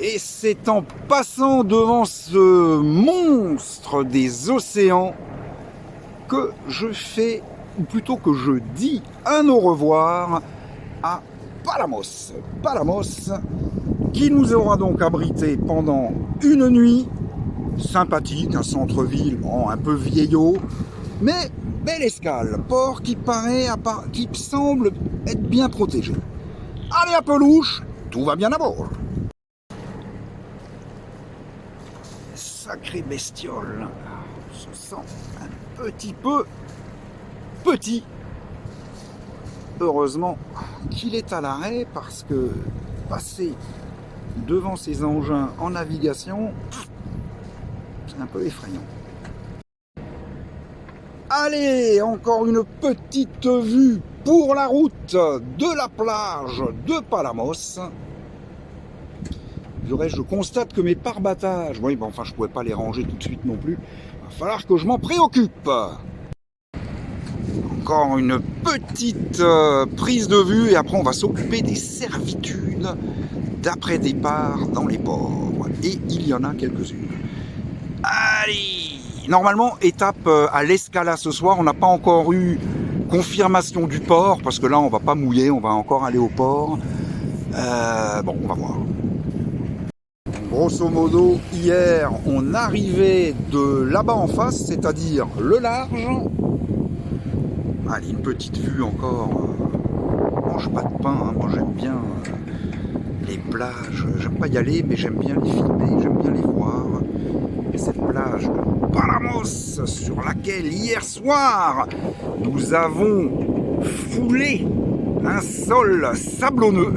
Et c'est en passant devant ce monstre des océans que je fais, ou plutôt que je dis un au revoir à Palamos. Palamos, qui nous aura donc abrité pendant une nuit. Sympathique, un centre-ville, bon, un peu vieillot, mais belle escale. Port qui qui semble être bien protégé. Allez à Pelouche, tout va bien à bord. Sacrée bestiole, on se sent un petit peu petit. Heureusement qu'il est à l'arrêt parce que passer devant ces engins en navigation, c'est un peu effrayant. Allez, encore une petite vue pour la route de la plage de Palamos. Je constate que mes pare-battages, oui, bon, enfin je ne pouvais pas les ranger tout de suite non plus, il va falloir que je m'en préoccupe. Encore une petite prise de vue et après on va s'occuper des servitudes d'après-départ dans les ports. Et il y en a quelques-unes. Allez, normalement, étape à l'Escala ce soir. On n'a pas encore eu confirmation du port, parce que là, on va pas mouiller, on va encore aller au port. Bon, on va voir. Grosso modo, hier, on arrivait de là-bas en face, c'est-à-dire le large. Allez, une petite vue encore. Mange pas de pain, hein. Moi j'aime bien les plages. J'aime pas y aller, mais j'aime bien les filmer, j'aime bien les voir. Et cette plage de Palamos sur laquelle hier soir nous avons foulé un sol sablonneux.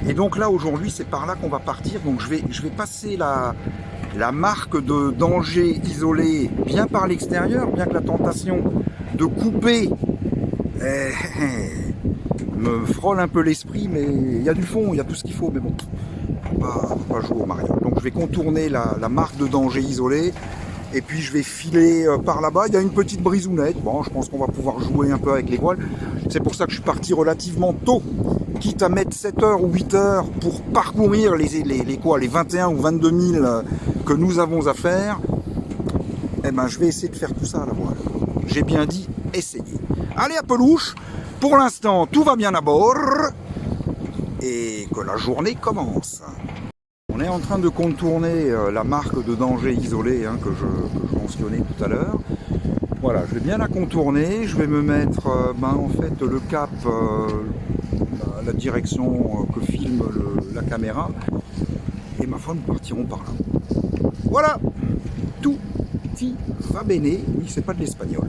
Et donc là aujourd'hui c'est par là qu'on va partir. Donc je vais passer la marque de danger isolé bien par l'extérieur, bien que la tentation de couper me frôle un peu l'esprit, mais il y a du fond, il y a tout ce qu'il faut, mais bon, on va pas jouer au Mario. Donc je vais contourner la marque de danger isolée, et puis je vais filer par là-bas. Il y a une petite brisounette, bon, je pense qu'on va pouvoir jouer un peu avec les voiles. C'est pour ça que je suis parti relativement tôt, quitte à mettre 7 heures ou 8 heures pour parcourir les 21 ou 22 000 que nous avons à faire. Eh ben, je vais essayer de faire tout ça à la voile. J'ai bien dit essayer. Allez à Pelouche, pour l'instant tout va bien à bord et que la journée commence. On est en train de contourner la marque de danger isolée que je mentionnais tout à l'heure. Voilà, je vais bien la contourner, je vais me mettre en fait le cap, la direction que filme la caméra, et ma foi nous partirons par là. Voilà, tout y va bene. Oui, c'est pas de l'espagnol.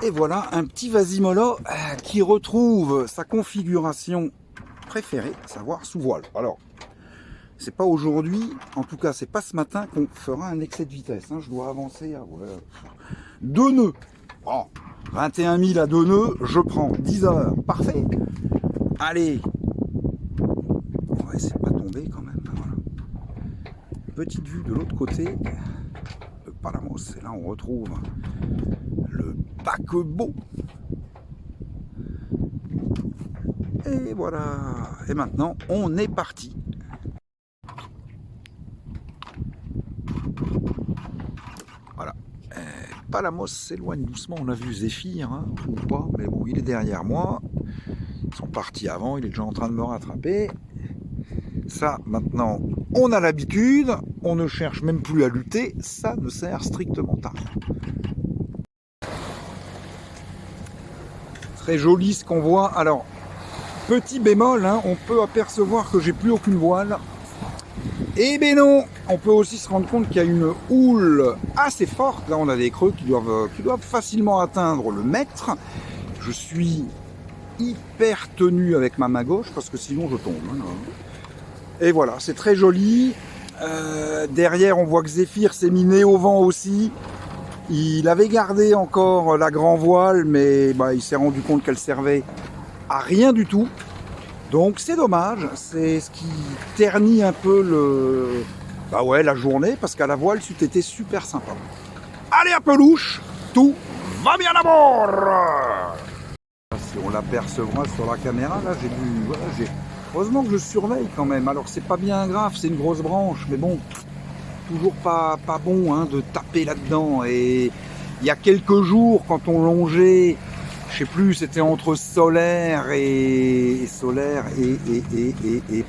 Et voilà un petit Vasimolo qui retrouve sa configuration préférée, à savoir sous voile. Alors, c'est pas aujourd'hui, en tout cas c'est pas ce matin qu'on fera un excès de vitesse. Je dois avancer à 2 nœuds. Bon, 21 000 à 2 nœuds, je prends 10 heures. Parfait. Allez. On va essayer de pas tomber quand même. Voilà. Petite vue de l'autre côté de Palamos. Et là on retrouve le paquebot. Et voilà. Et maintenant on est parti. Voilà. Palamos s'éloigne doucement. On a vu Zéphyr, ou pas, mais bon, il est derrière moi. Ils sont partis avant, il est déjà en train de me rattraper. Ça, maintenant, on a l'habitude. On ne cherche même plus à lutter. Ça ne sert strictement à rien. Très joli ce qu'on voit. Alors, petit bémol, on peut apercevoir que j'ai plus aucune voile. Eh ben non, on peut aussi se rendre compte qu'il y a une houle assez forte. Là, on a des creux qui doivent facilement atteindre le mètre. Je suis hyper tenu avec ma main gauche parce que sinon je tombe. Et voilà, c'est très joli. Derrière, on voit que Zéphyr s'est mis nez au vent aussi. Il avait gardé encore la grand voile, mais il s'est rendu compte qu'elle servait à rien du tout. Donc c'est dommage, c'est ce qui ternit un peu la journée, parce qu'à la voile, c'eût été super sympa. Allez à Pelouche, tout va bien à bord. Si on l'apercevra sur la caméra, là j'ai Heureusement que je surveille quand même. Alors c'est pas bien grave, c'est une grosse branche, mais bon, toujours pas bon hein, de taper là-dedans. Et il y a quelques jours, quand on longeait, je sais plus, c'était entre Solaire et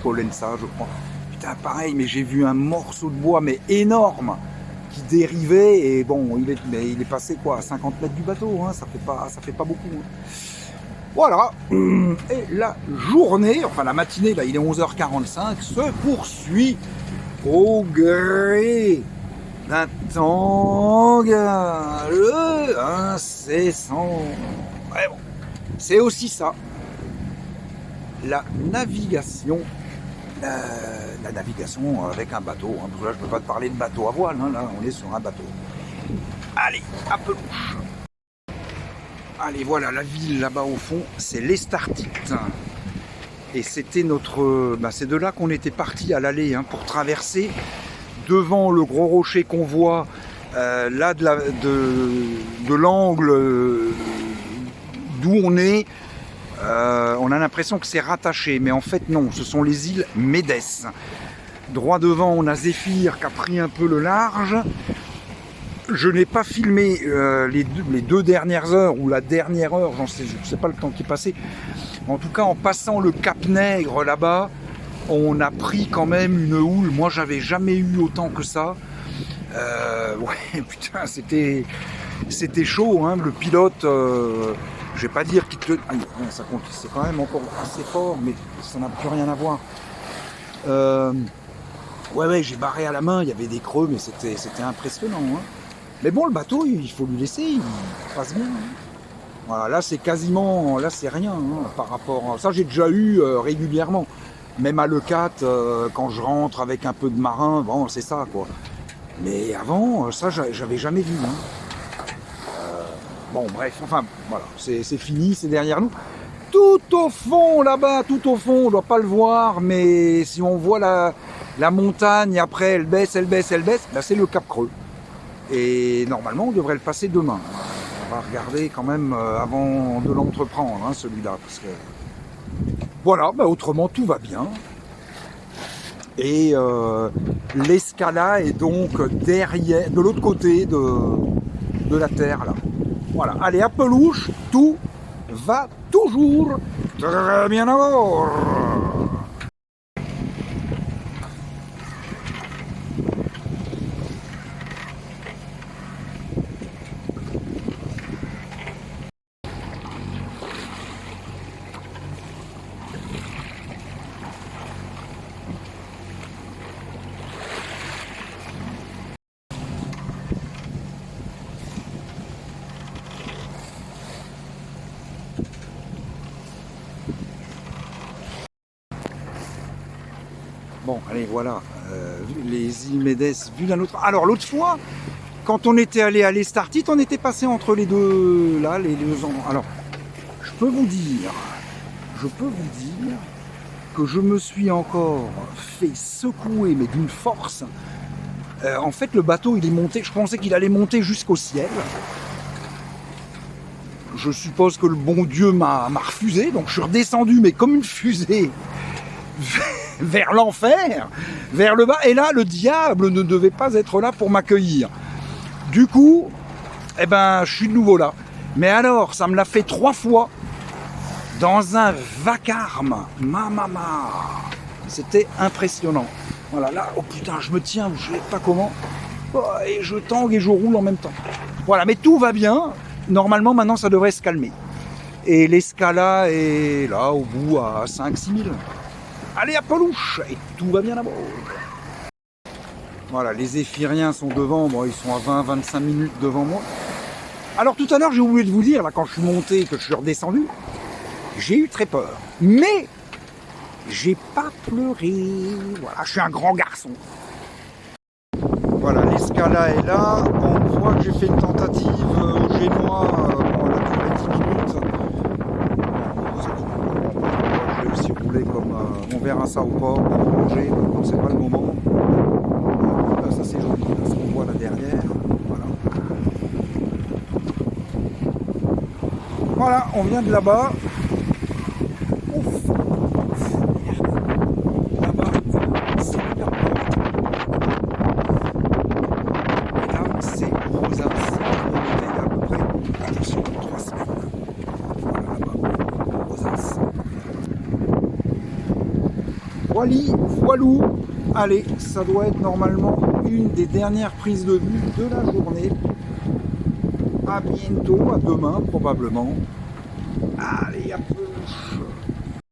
Pollença, je crois. Putain, pareil, mais j'ai vu un morceau de bois, mais énorme, qui dérivait, et bon, il est passé quoi, à 50 mètres du bateau, hein, ça fait pas beaucoup. Hein. Voilà, et la journée, enfin la matinée, là il est 11h45, se poursuit au gré d'un tangue incessant. Ouais, bon. C'est aussi ça, la navigation. La navigation avec un bateau, hein, parce que là je ne peux pas te parler de bateau à voile, hein, là on est sur un bateau. Allez, à pelouche. Allez, voilà, la ville là-bas au fond, c'est l'Estartite. Et c'était notre... c'est de là qu'on était parti à l'aller hein, pour traverser devant le gros rocher qu'on voit là de l'angle d'où on est. On a l'impression que c'est rattaché, mais en fait non, ce sont les îles Médès. Droit devant, on a Zéphyr qui a pris un peu le large. Je n'ai pas filmé les deux dernières heures, ou la dernière heure, je ne sais pas le temps qui est passé. En tout cas, en passant le Cap Nègre là-bas, on a pris quand même une houle. Moi, j'avais jamais eu autant que ça. Ouais, putain, c'était chaud, hein. Le pilote, je vais pas dire qu'il te... Ah, ça compte, c'est quand même encore assez fort, mais ça n'a plus rien à voir. Ouais, j'ai barré à la main, il y avait des creux, mais c'était impressionnant, hein. Mais bon, le bateau, il faut lui laisser, il passe bien. Hein. Voilà, là c'est quasiment, là c'est rien hein, par rapport à ça. J'ai déjà eu régulièrement, même à l'E4 quand je rentre avec un peu de marin, bon c'est ça quoi. Mais avant, ça j'avais jamais vu. Hein. Bon bref, enfin voilà, c'est fini, c'est derrière nous. Tout au fond là-bas, tout au fond, on ne doit pas le voir, mais si on voit la montagne, après elle baisse, là c'est le Cap Creux. Et normalement, on devrait le passer demain. On va regarder quand même avant de l'entreprendre, hein, celui-là. Parce que... Voilà, autrement, tout va bien. Et l'Escala est donc derrière, de l'autre côté de la Terre, là. Voilà, allez, à pelouche, tout va toujours très bien à bord. Bon, allez, voilà, les îles Médès vues d'un autre... Alors, l'autre fois, quand on était allé à l'Estartite, on était passé entre les deux, là, les deux endroits. Alors, je peux vous dire que je me suis encore fait secouer, mais d'une force. En fait, le bateau, il est monté, je pensais qu'il allait monter jusqu'au ciel. Je suppose que le bon Dieu m'a refusé, donc je suis redescendu, mais comme une fusée, vers l'enfer, vers le bas. Et là, le diable ne devait pas être là pour m'accueillir. Du coup, je suis de nouveau là. Mais alors, ça me l'a fait 3 fois dans un vacarme. Mamama. C'était impressionnant. Voilà, là, oh putain, je me tiens, je ne sais pas comment. Et je tangue et je roule en même temps. Voilà, mais tout va bien. Normalement, maintenant, ça devrait se calmer. Et l'Escala est là, au bout, à 5-6 000. Allez, à pelouche. Et tout va bien à bord. Voilà, les Zéphyriens sont devant. Bon, ils sont à 20-25 minutes devant moi. Alors, tout à l'heure, j'ai oublié de vous dire, là, quand je suis monté et que je suis redescendu, j'ai eu très peur. Mais j'ai pas pleuré. Voilà, je suis un grand garçon. Voilà, l'Escala est là. On voit que j'ai fait une tentative au Génois. Elle a duré 10 minutes. Je vais aussi rouler comme on verra ça au port, manger, donc c'est pas le moment. Là, ça c'est joli, là, ce qu'on voit là derrière. Voilà. Voilà, on vient de là-bas. Ouf. voilou. Allez, ça doit être normalement une des dernières prises de vue de la journée. À bientôt, à demain probablement. Allez, à plus.